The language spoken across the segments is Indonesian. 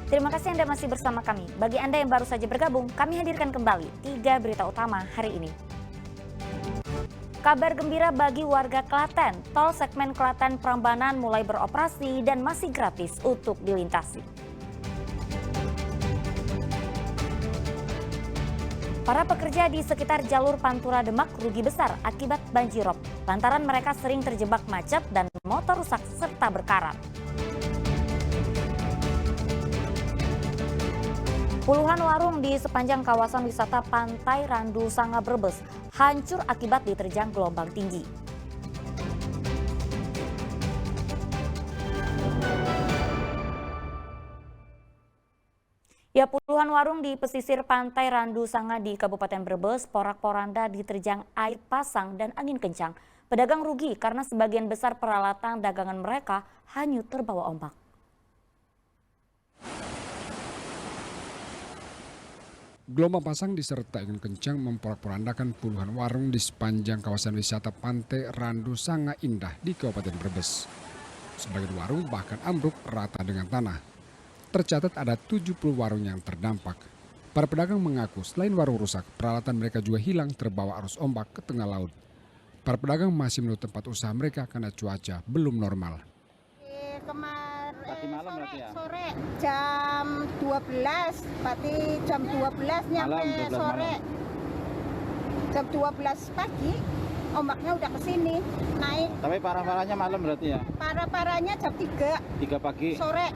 Terima kasih Anda masih bersama kami. Bagi Anda yang baru saja bergabung, kami hadirkan kembali 3 berita utama hari ini. Kabar gembira bagi warga Klaten, tol segmen Klaten Prambanan mulai beroperasi dan masih gratis untuk dilintasi. Para pekerja di sekitar jalur Pantura Demak rugi besar akibat banjirop, lantaran mereka sering terjebak macet dan motor rusak serta berkarat. Puluhan warung di sepanjang kawasan wisata Pantai Randu Sanga Brebes hancur akibat diterjang gelombang tinggi. Ya, puluhan warung di pesisir Pantai Randu Sanga di Kabupaten Brebes porak-poranda diterjang air pasang dan angin kencang. Pedagang rugi karena sebagian besar peralatan dagangan mereka hanyut terbawa ombak. Gelombang pasang disertai angin kencang memporak-porandakan puluhan warung di sepanjang kawasan wisata Pantai Randu Sanga Indah di Kabupaten Brebes. Sebagian warung bahkan ambruk rata dengan tanah. Tercatat ada 70 warung yang terdampak. Para pedagang mengaku selain warung rusak, peralatan mereka juga hilang terbawa arus ombak ke tengah laut. Para pedagang masih menutup tempat usaha mereka karena cuaca belum normal. Tadi malam sore jam 12, berarti jam 12 nyampe sore. Jam 12 pagi ombaknya udah ke sini, naik. Tapi parah-parahnya malam berarti ya? Parah-parahnya jam 3. 3 pagi? Sore.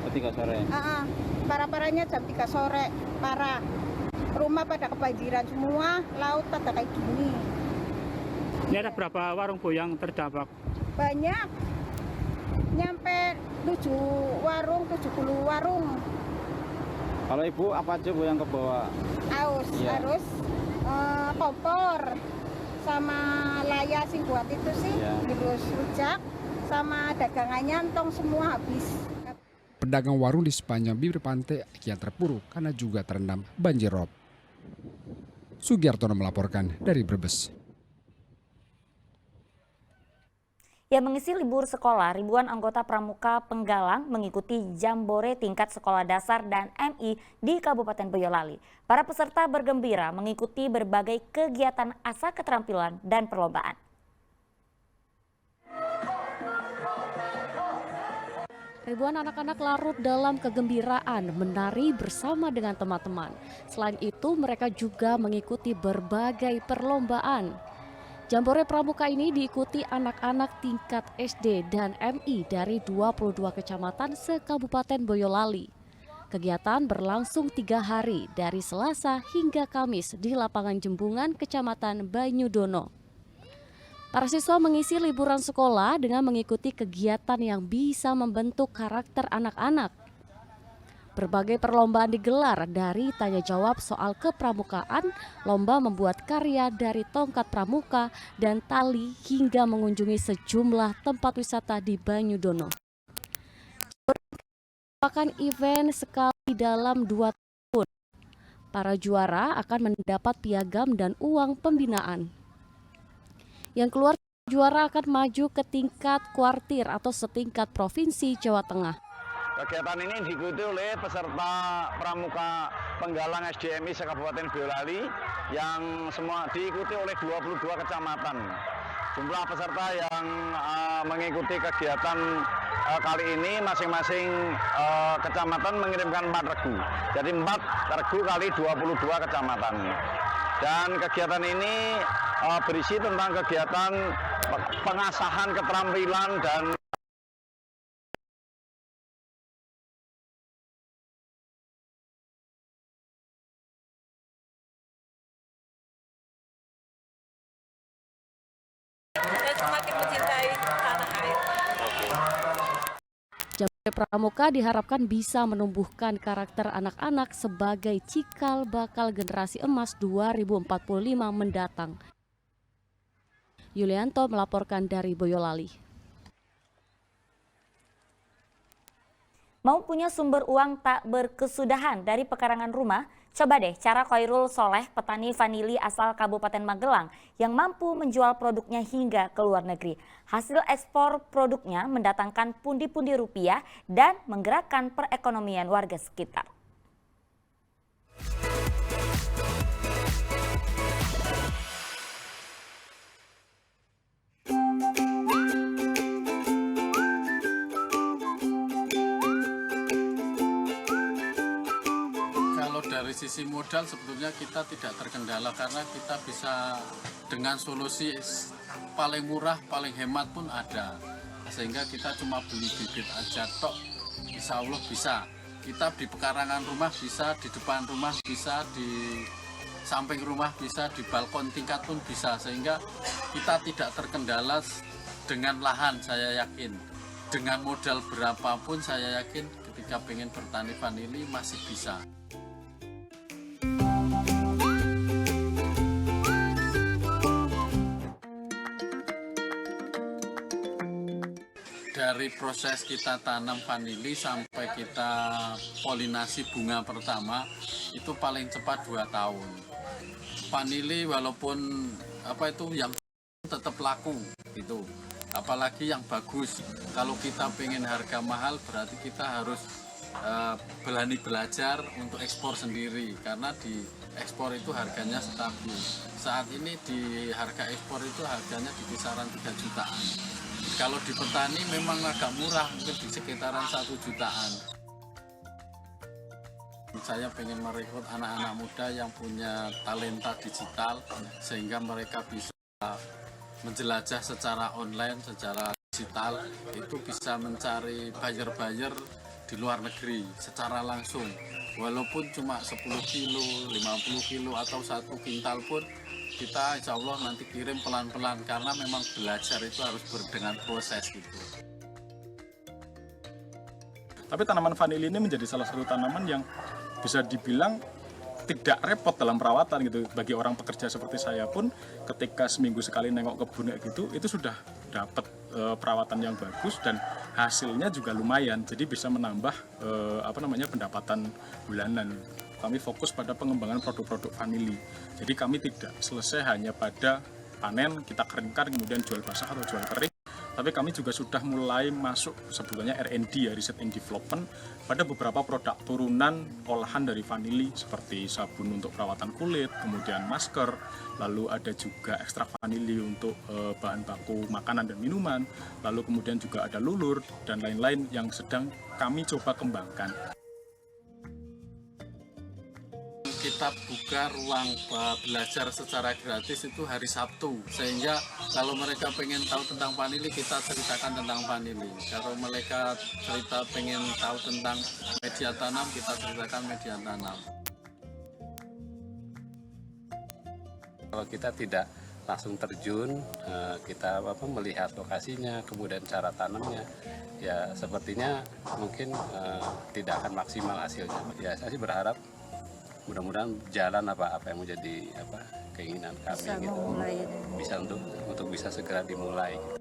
Oh, 3 sore? Parah-parahnya jam 3 sore, parah. Rumah pada kebanjiran semua, laut pada kayak gini. Ini ada berapa warung Bu yang terdampak? Banyak. Nyampe 7 warung, 70 warung. Kalau Ibu apa aja Bu yang ke bawah? Harus kompor sama layar sing buat itu sih, terus rujak sama dagangannya entong semua habis. Pedagang warung di sepanjang bibir pantai kian terpuruk karena juga terendam banjir rob. Sugiartono melaporkan dari Brebes. Ya, mengisi libur sekolah, ribuan anggota Pramuka Penggalang mengikuti Jambore tingkat sekolah dasar dan MI di Kabupaten Boyolali. Para peserta bergembira mengikuti berbagai kegiatan asah keterampilan dan perlombaan. Ribuan anak-anak larut dalam kegembiraan menari bersama dengan teman-teman. Selain itu, mereka juga mengikuti berbagai perlombaan. Jambore Pramuka ini diikuti anak-anak tingkat SD dan MI dari 22 kecamatan se-Kabupaten Boyolali. Kegiatan berlangsung 3 hari dari Selasa hingga Kamis di lapangan Jembungan, Kecamatan Banyudono. Para siswa mengisi liburan sekolah dengan mengikuti kegiatan yang bisa membentuk karakter anak-anak. Berbagai perlombaan digelar dari tanya jawab soal kepramukaan, lomba membuat karya dari tongkat pramuka dan tali hingga mengunjungi sejumlah tempat wisata di Banyudono. Merupakan event sekali dalam 2 tahun. Para juara akan mendapat piagam dan uang pembinaan. Yang keluar juara akan maju ke tingkat kuartir atau setingkat provinsi Jawa Tengah. Kegiatan ini diikuti oleh peserta Pramuka Penggalang SDMI se-Kabupaten Boyolali yang semua diikuti oleh 22 kecamatan. Jumlah peserta yang mengikuti kegiatan kali ini masing-masing kecamatan mengirimkan 4 regu. Jadi 4 regu kali 22 kecamatan. Dan kegiatan ini berisi tentang kegiatan pengasahan keterampilan dan semakin mencintai tanah air. Jambore Pramuka diharapkan bisa menumbuhkan karakter anak-anak sebagai cikal bakal generasi emas 2045 mendatang. Yulianto melaporkan dari Boyolali. Mau punya sumber uang tak berkesudahan dari pekarangan rumah? Coba deh cara Khairul Soleh, petani vanili asal Kabupaten Magelang yang mampu menjual produknya hingga ke luar negeri. Hasil ekspor produknya mendatangkan pundi-pundi rupiah dan menggerakkan perekonomian warga sekitar. Dari sisi modal sebetulnya kita tidak terkendala karena kita bisa dengan solusi paling murah, paling hemat pun ada. Sehingga kita cuma beli bibit aja tok, insya Allah bisa. Kita di pekarangan rumah bisa, di depan rumah bisa, di samping rumah bisa, di balkon tingkat pun bisa. Sehingga kita tidak terkendala dengan lahan, saya yakin. Dengan modal berapapun saya yakin ketika pengen bertani vanili masih bisa. Dari proses kita tanam vanili sampai kita polinasi bunga pertama itu paling cepat 2 tahun. Vanili walaupun yang tetap laku gitu. Apalagi yang bagus. Kalau kita pengen harga mahal berarti kita harus berani belajar untuk ekspor sendiri karena di ekspor itu harganya stabil. Saat ini di harga ekspor itu harganya di kisaran 3 jutaan. Kalau di petani memang agak murah, mungkin di sekitaran 1 jutaan. Saya pengen merekrut anak-anak muda yang punya talenta digital sehingga mereka bisa menjelajah secara online, secara digital, itu bisa mencari buyer-buyer di luar negeri secara langsung. Walaupun cuma 10 kilo, 50 kilo atau 1 kintal pun kita insya Allah nanti kirim pelan-pelan karena memang belajar itu harus dengan proses gitu. Tapi tanaman vanili ini menjadi salah satu tanaman yang bisa dibilang tidak repot dalam perawatan gitu. Bagi orang pekerja seperti saya pun ketika seminggu sekali nengok kebun gitu, itu sudah dapat perawatan yang bagus dan hasilnya juga lumayan. Jadi bisa menambah pendapatan bulanan. Kami fokus pada pengembangan produk-produk vanili. Jadi kami tidak selesai hanya pada panen, kita keringkan kemudian jual basah atau jual kering. Tapi kami juga sudah mulai masuk sebutannya R&D ya, Research and Development, pada beberapa produk turunan olahan dari vanili seperti sabun untuk perawatan kulit, kemudian masker, lalu ada juga ekstrak vanili untuk bahan baku makanan dan minuman, lalu kemudian juga ada lulur dan lain-lain yang sedang kami coba kembangkan. Kita buka ruang belajar secara gratis itu hari Sabtu, sehingga kalau mereka pengen tahu tentang vanili kita ceritakan tentang vanili. Kalau mereka pengen tahu tentang media tanam kita ceritakan media tanam. Kalau kita tidak langsung terjun, kita melihat lokasinya, kemudian cara tanamnya, ya sepertinya mungkin tidak akan maksimal hasilnya. Ya saya sih berharap mudah-mudahan jalan apa yang menjadi keinginan kami bisa gitu, bisa untuk bisa segera dimulai. Gitu.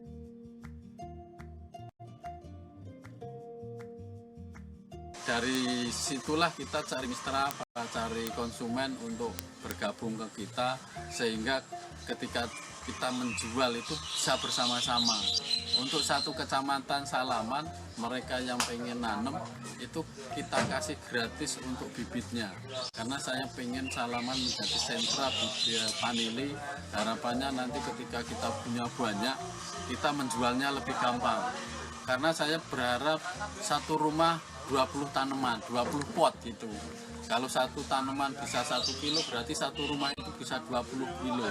Dari situlah kita cari mitra, cari konsumen untuk bergabung ke kita sehingga ketika kita menjual itu bisa bersama-sama. Untuk satu kecamatan Salaman, mereka yang pengen nanam itu kita kasih gratis untuk bibitnya. Karena saya pengen Salaman menjadi sentra bibit vanili. Harapannya nanti ketika kita punya banyak, kita menjualnya lebih gampang. Karena saya berharap satu rumah 20 tanaman, 20 pot gitu. Kalau satu tanaman bisa 1 kilo, berarti satu rumah itu bisa 20 kilo.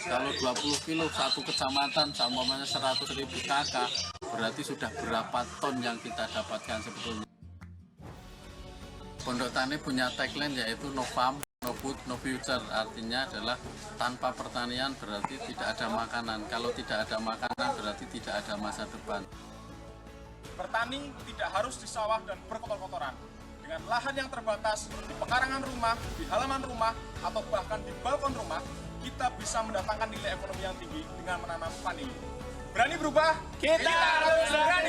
Kalau 20 kilo satu kecamatan, umpamanya 100.000 kakak, berarti sudah berapa ton yang kita dapatkan sebetulnya. Pondok Tani punya tagline yaitu No Farm, No Food, No Future. Artinya adalah tanpa pertanian berarti tidak ada makanan. Kalau tidak ada makanan berarti tidak ada masa depan. Bertani tidak harus di sawah dan berkotor-kotoran. Dengan lahan yang terbatas, di pekarangan rumah, di halaman rumah, atau bahkan di balkon rumah, kita bisa mendatangkan nilai ekonomi yang tinggi dengan menanam vanili. Berani berubah? Kita harus berani!